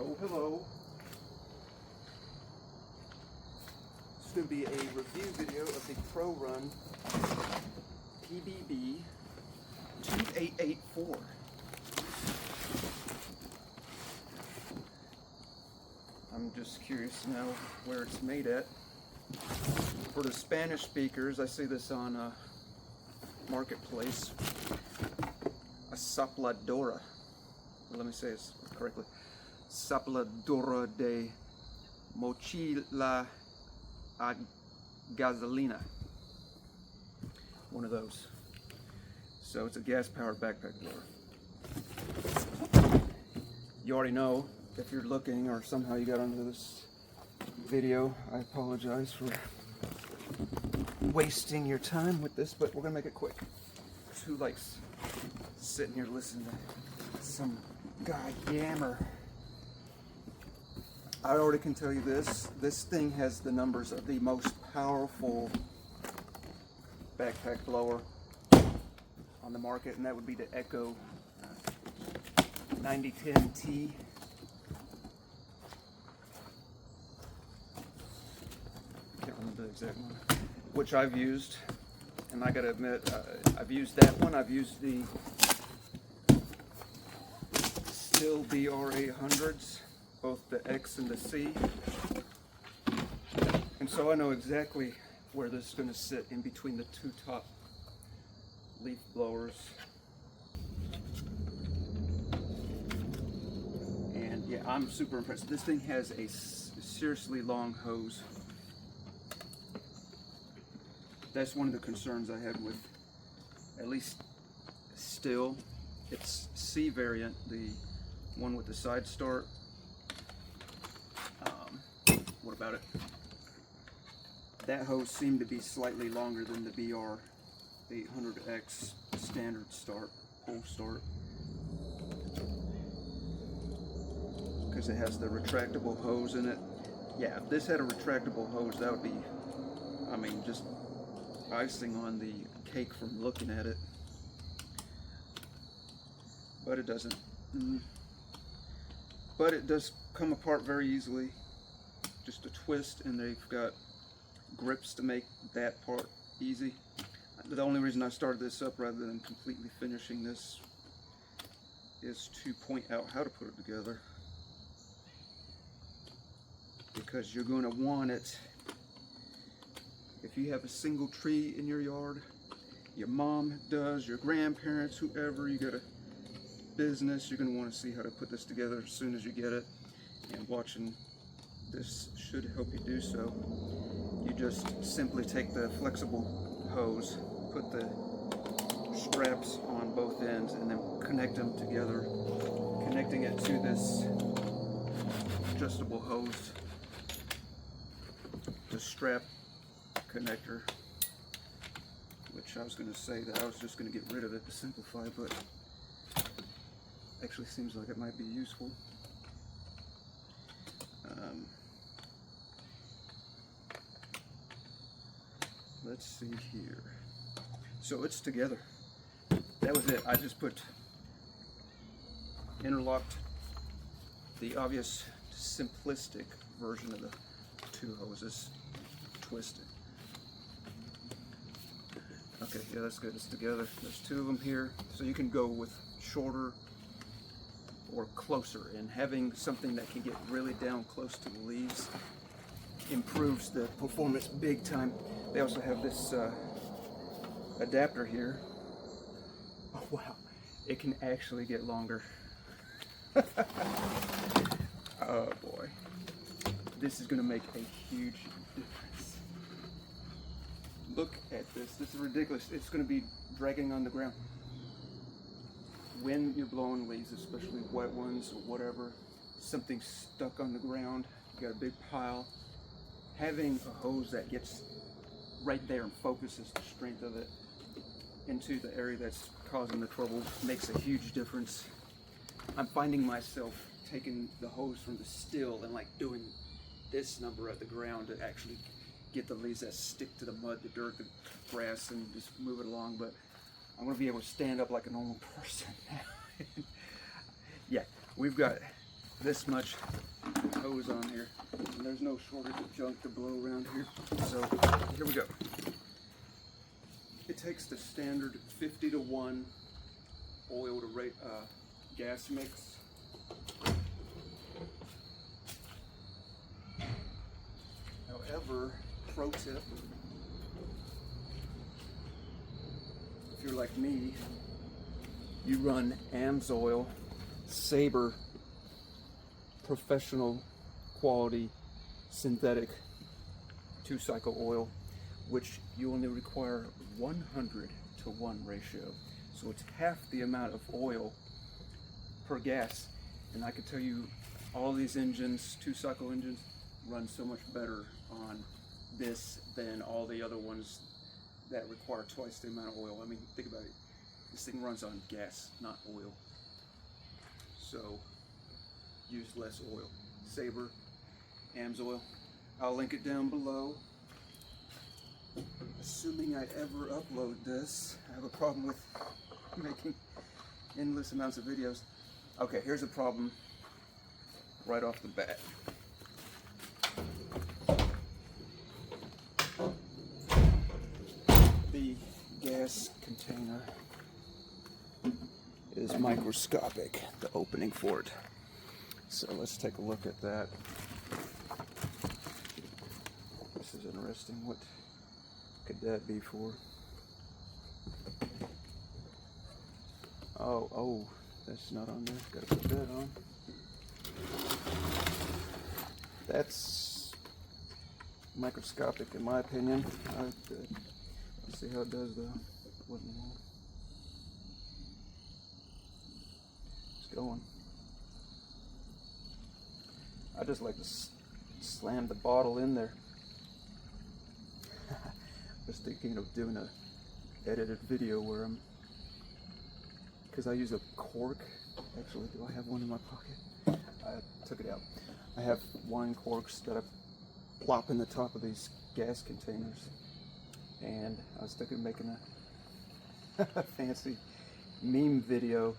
Hello, hello. This is going to be a review video of the ProRun PBB2884. I'm just curious to know where it's made at. For the Spanish speakers, I see this on Marketplace. A sopladora. Let me say this correctly. Sopladora de mochila a gasolina. One of those. So it's a gas-powered backpack blower. You already know, if you're looking or somehow you got onto this video, I apologize for wasting your time with this, but we're gonna make it quick. Who likes sitting here listening to some guy yammer? I already can tell you this thing has the numbers of the most powerful backpack blower on the market, and that would be the Echo 9010T. Can't remember the exact one, which I've used, and I gotta admit, I've used that one. I've used the Stihl BR800s, both the X and the C, and so I know exactly where this is going to sit in between the two top leaf blowers. And yeah, I'm super impressed. This thing has a seriously long hose. That's one of the concerns I had with at least Stihl. It's C variant, the one with the side start. What about it? That hose seemed to be slightly longer than the BR800X standard start, full start, because it has the retractable hose in it. Yeah, if this had a retractable hose, that would be, I mean, just icing on the cake from looking at it. But it doesn't. But it does come apart very easily. Just a twist, and they've got grips to make that part easy. The only reason I started this up rather than completely finishing this is to point out how to put it together, because you're going to want it if you have a single tree in your yard, your mom does, your grandparents, whoever, you got a business, you're going to want to see how to put this together as soon as you get it, and watching this should help you do so. You just simply take the flexible hose, put the straps on both ends, and then connect them together, connecting it to this adjustable hose, the strap connector, which I was going to say that I was just going to get rid of it to simplify, but actually seems like it might be useful. Let's see here. So it's together. That was it. I just interlocked the obvious simplistic version of the two hoses, twisted. Okay, yeah, that's good. It's together. There's two of them here, so you can go with shorter or closer, and having something that can get really down close to the leaves improves the performance big time. They also have this adapter here. Oh wow, it can actually get longer. Oh boy, this is going to make a huge difference. Look at this. This is ridiculous. It's going to be dragging on the ground when you're blowing leaves, especially wet ones or whatever. Something stuck on the ground, you got a big pile. Having a hose that gets right there and focuses the strength of it into the area that's causing the trouble makes a huge difference. I'm finding myself taking the hose from the Stihl and like doing this number at the ground to actually get the leaves that stick to the mud, the dirt, the grass, and just move it along. But I'm going to be able to stand up like a normal person now. Yeah, we've got this much hose on here, and there's no shortage of junk to blow around here. So here we go. It takes the standard 50 to 1 oil to gas mix. However, pro tip, if you're like me, you run AMSOIL, Sabre, professional quality synthetic 2-cycle oil, which you only require 100 to 1 ratio. So it's half the amount of oil per gas. And I can tell you, all these engines, 2-cycle engines, run so much better on this than all the other ones that require twice the amount of oil. I mean, think about it. This thing runs on gas, not oil. So use less oil. Sabre, AMSOIL. I'll link it down below. Assuming I ever upload this, I have a problem with making endless amounts of videos. Okay, here's a problem right off the bat. The gas container is microscopic, the opening for it. So let's take a look at that. This is interesting. What could that be for? Oh, that's not on there. Gotta put that on. That's microscopic in my opinion. Let's see how it does though. It's going. I just like to slam the bottle in there. I was thinking of doing a edited video where because I use a cork. Actually, do I have one in my pocket? I took it out. I have wine corks that I plop in the top of these gas containers, and I was thinking of making a fancy meme video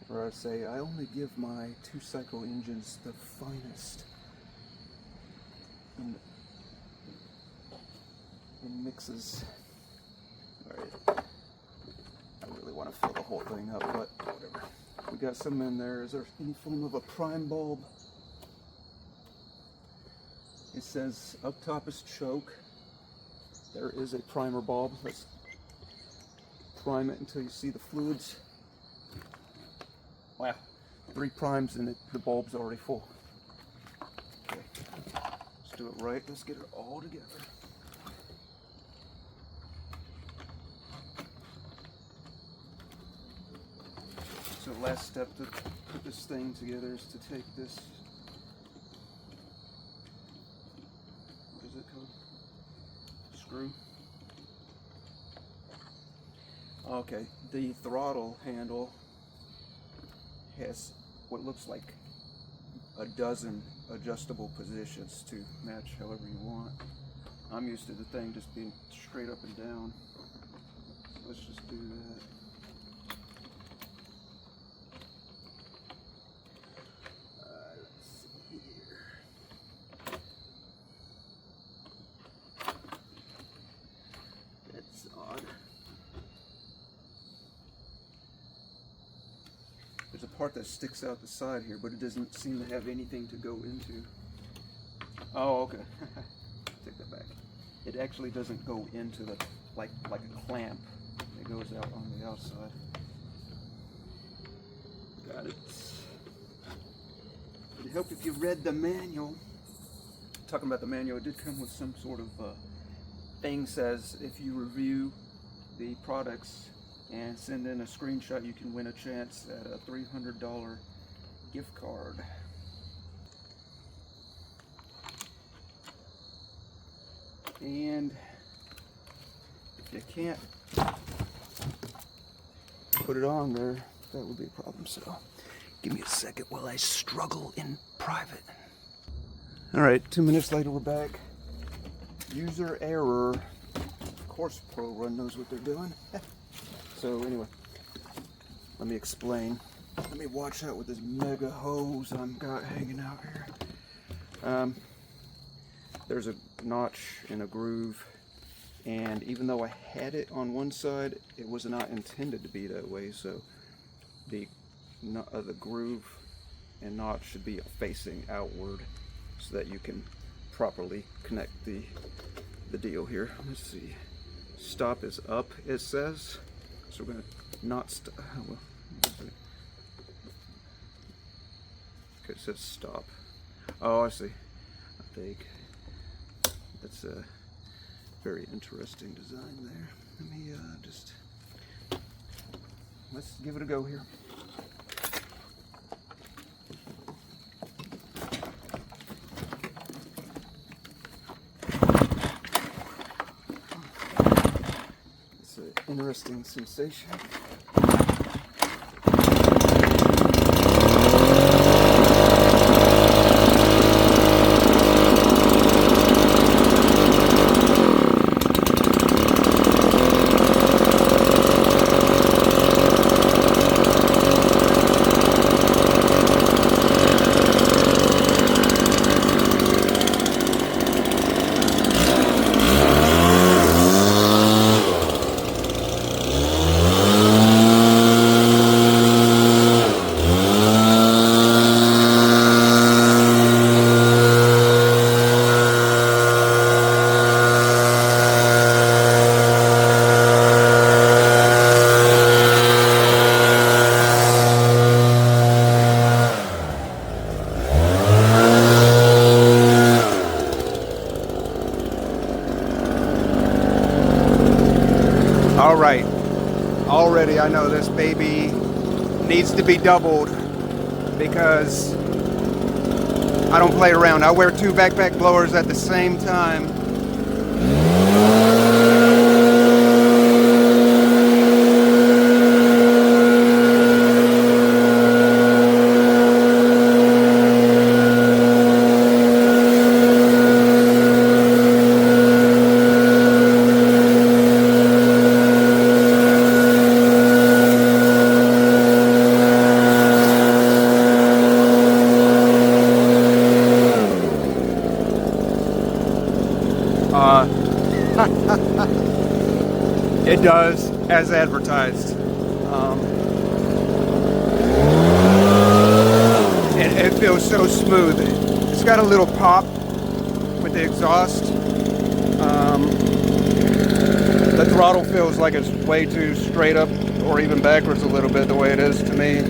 where I say I only give my 2-cycle engines the finest in mixes. Alright, I really want to fill the whole thing up, but whatever. We got some in there. Is there any form of a prime bulb? It says up top is choke. There is a primer bulb. Let's prime it until you see the fluids. Wow, 3 primes and the bulb's already full. Okay, let's do it right. Let's get it all together. So the last step to put this thing together is to take this, what is it called? Screw. Okay, the throttle handle has what looks like a dozen adjustable positions to match however you want. I'm used to the thing just being straight up and down. So let's just do that. Let's see here. That's odd. There's a part that sticks out the side here, but it doesn't seem to have anything to go into. Oh, okay. Take that back. It actually doesn't go into the, like a clamp. It goes out on the outside. Got it. It'd help if you read the manual. Talking about the manual, it did come with some sort of thing says if you review the products and send in a screenshot, you can win a chance at a $300 gift card. And if you can't put it on there, that would be a problem. So give me a second while I struggle in private. All right, 2 minutes later, we're back. User error. Of course, ProRun knows what they're doing. So anyway, let me explain. Let me watch out with this mega hose I've got hanging out here. There's a notch in a groove, and even though I had it on one side, it was not intended to be that way, so the groove and notch should be facing outward so that you can properly connect the deal here. Let's see. Stop is up, it says. So we're going to not stop. Well, okay, it says stop. Oh, I see. I think that's a very interesting design there. Let me let's give it a go here. It's an interesting sensation. All right, already I know this baby needs to be doubled because I don't play around. I wear 2 backpack blowers at the same time. It does, as advertised. It feels so smooth. It's got a little pop with the exhaust. The throttle feels like it's way too straight up or even backwards a little bit the way it is to me.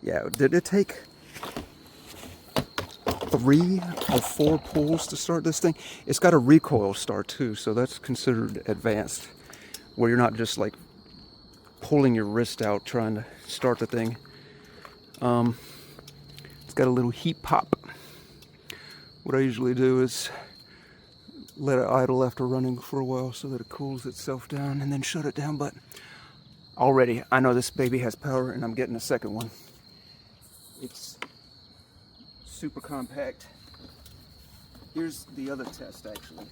Yeah, did it take 3 or 4 pulls to start this thing? It's got a recoil start too, so that's considered advanced, where you're not just like pulling your wrist out trying to start the thing. It's got a little heat pop. What I usually do is let it idle after running for a while so that it cools itself down and then shut it down. But already I know this baby has power, and I'm getting a second one. It's super compact. Here's the other test, actually.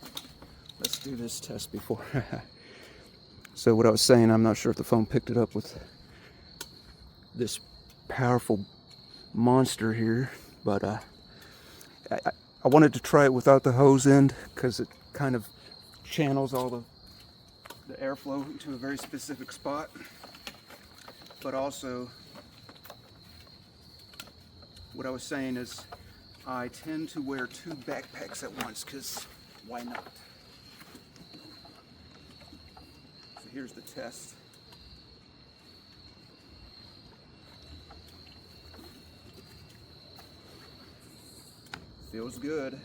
Let's do this test before. So what I was saying, I'm not sure if the phone picked it up with this powerful monster here, but I wanted to try it without the hose end because it kind of channels all the airflow into a very specific spot, but also what I was saying is I tend to wear 2 backpacks at once because why not? So here's the test. Feels good.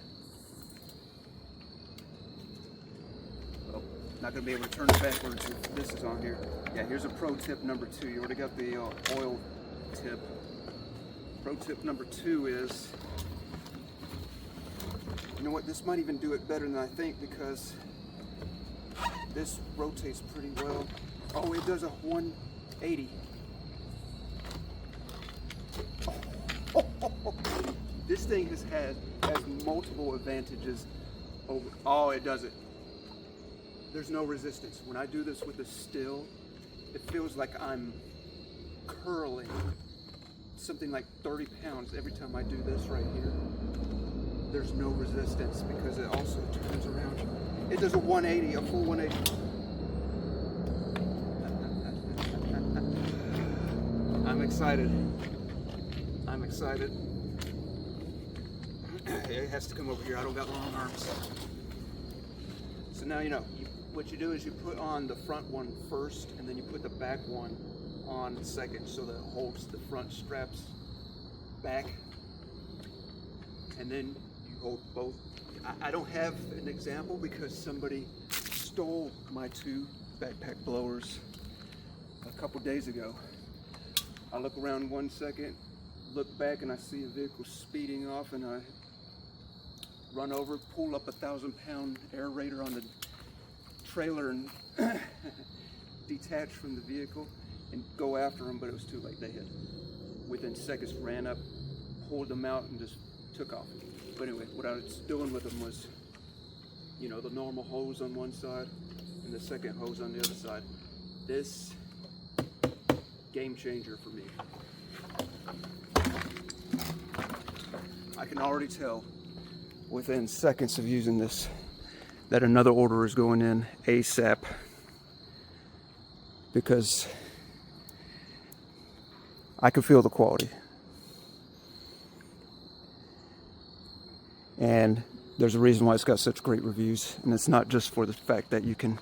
Well, not going to be able to turn it backwards if this is on here. Yeah, here's a pro tip number 2. You already got the oil tip. Pro tip number 2 is, you know what, this might even do it better than I think, because this rotates pretty well. Oh, it does a 180. This thing has multiple advantages over. Oh, it does it. There's no resistance. When I do this with the Stihl, it feels like I'm curling something like 30 pounds every time I do this right here. There's no resistance because it also turns around. It does a 180, a full 180. I'm excited. I'm excited. It has to come over here. I don't got long arms. So now you know. What you do is you put on the front one first, and then you put the back one on second, so that it holds the front straps back. And then you hold both. I don't have an example because somebody stole my 2 backpack blowers a couple days ago. I look around 1 second, look back, and I see a vehicle speeding off, and I run over, pull up a 1,000-pound aerator on the trailer and detach from the vehicle and go after them, but it was too late. They had, within seconds, ran up, pulled them out, and just took off. But anyway, what I was doing with them was, you know, the normal hose on one side and the second hose on the other side. This, game changer for me. I can already tell within seconds of using this that another order is going in ASAP, because I can feel the quality. And there's a reason why it's got such great reviews, and it's not just for the fact that you can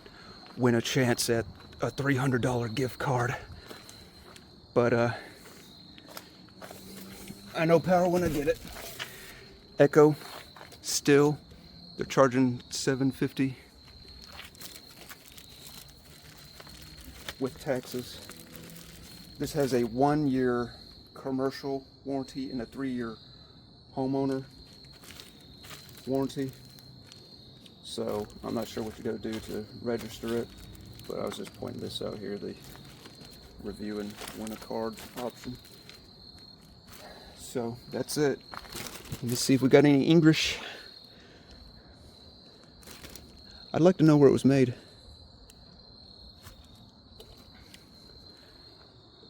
win a chance at a $300 gift card, but I know power when I get it. Echo, Stihl, they're charging $750 with taxes. This has a 1-year commercial warranty and a 3-year homeowner warranty. So I'm not sure what you got to do to register it, but I was just pointing this out here, the review and win a card option. So that's it. Let's see if we got any English. I'd like to know where it was made.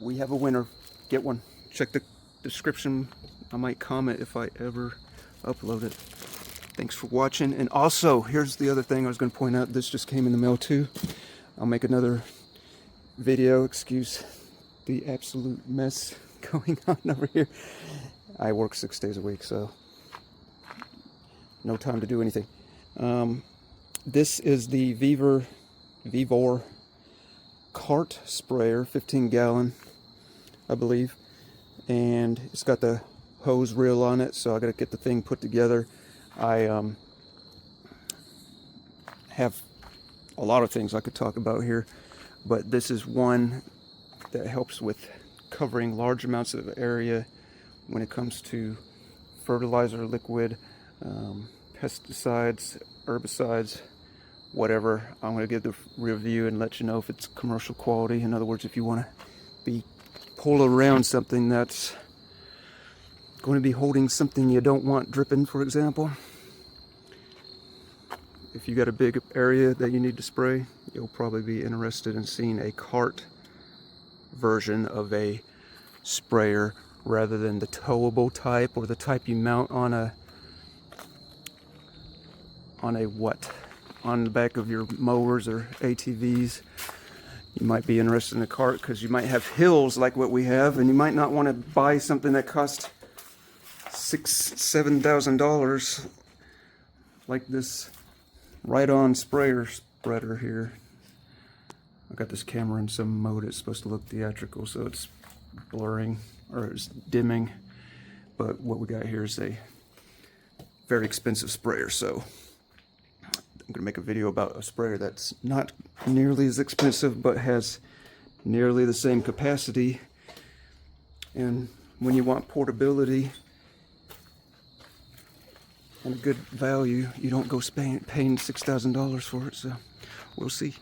We have a winner. Get one. Check the description. I might comment if I ever upload it. Thanks for watching. And also, here's the other thing I was going to point out. This just came in the mail too. I'll make another video. Excuse the absolute mess going on over here. I work 6 days a week, so no time to do anything. This is the Vivor cart sprayer, 15-gallon, I believe, and it's got the hose reel on it, so I got to get the thing put together. I have a lot of things I could talk about here, but this is one that helps with covering large amounts of area when it comes to fertilizer, liquid, pesticides, herbicides, whatever. I'm going to give the review and let you know if it's commercial quality. In other words, if you want to be pull around something that's going to be holding something you don't want dripping, for example. If you got a big area that you need to spray, you'll probably be interested in seeing a cart version of a sprayer rather than the towable type, or the type you mount on a what? On the back of your mowers or ATVs. You might be interested in a cart because you might have hills like what we have, and you might not want to buy something that costs $6,000-$7,000 like this right-on sprayer spreader here. I got this camera in some mode. It's supposed to look theatrical, so it's blurring, or it's dimming, but what we got here is a very expensive sprayer. So I'm gonna make a video about a sprayer that's not nearly as expensive but has nearly the same capacity and when you want portability and a good value, you don't go paying $6,000 for it. So we'll see.